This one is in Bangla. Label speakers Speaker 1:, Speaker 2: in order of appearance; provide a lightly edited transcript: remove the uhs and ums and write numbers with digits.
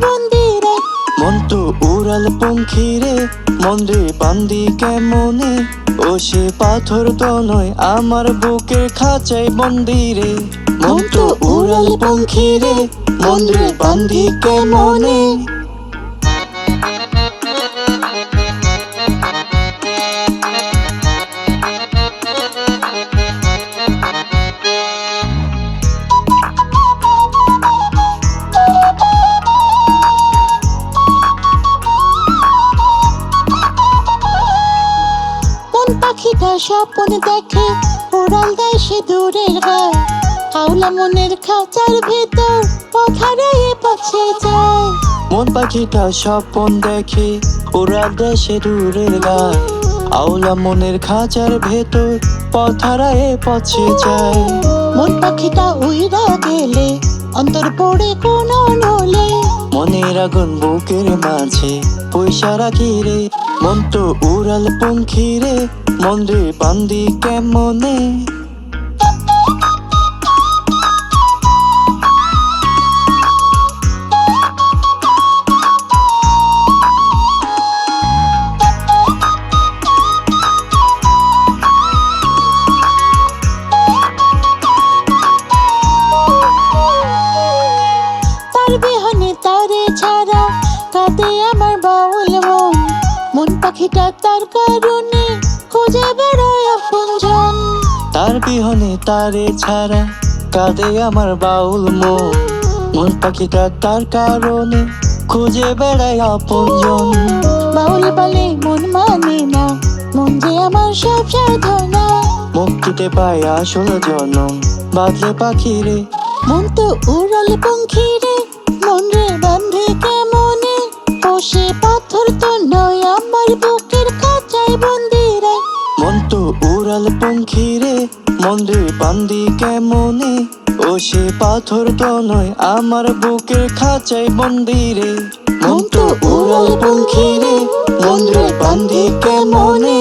Speaker 1: বন্দি রে।
Speaker 2: মন তো উড়াল পঙ্খী রে, মন রে বান্দি কেমনে? ও সে পাথর তো নয়, আমার বুকের খাঁচায় বন্দি রে। মন তো উড়াল পঙ্খী রে, মন রে বান্দি কেমনে?
Speaker 1: কোন পাখিটা স্বপ্ন দেখে, উড়াল দেয় সে দূরের গায়। হাওলা মনের খাঁচার ভেতর পথ হারিয়ে পৌঁছে যায়।
Speaker 2: মন পাখিটা স্বপন দেখে, উড়াল দেশে দূরের গায়। আওলা মনের খাঁচার ভেতর পথ হারায়ে পৌঁছে যায়।
Speaker 1: মন পাখিটা উইরা গেলে অন্তর পড়ে কোন নলে।
Speaker 2: মনের আগুন বুকের মাঝে পয়সা রাখি রে। মন তো উড়াল পঙ্খী রে, মন রে বান্দি কেমনে?
Speaker 1: তার বিহনে তারে ছাড়া কাঁদে আমার বাউল মন। মন পাখিটা তার কারণে খুঁজে বেড়ায় আপনজন।
Speaker 2: তার বিহনে তারে ছাড়া কাঁদে আমার বাউল মন। মন পাখিটা তার কারণে খুঁজে বেড়ায় আপনজন।
Speaker 1: বাউল বলে মন মানে না, মন যে আমার সব সাধনা।
Speaker 2: মুক্তিতে পায় আসল জনম, বাদলে পাখি রে।
Speaker 1: মন তো উড়াল পঙ্খী রে, মন রে বান্ধে কেমনে? ও সে পাথর তো নয়, আমার বুকের খাঁচায় বন্দি রে।
Speaker 2: মন তো উড়াল পঙ্খী রে, মন রে বান্দি কেমনে? ও সে পাথর তো নয়, আমার বুকের খাঁচায় বন্দি রে। মন তো উড়াল পঙ্খী রে, মন রে বান্দি কেমনে?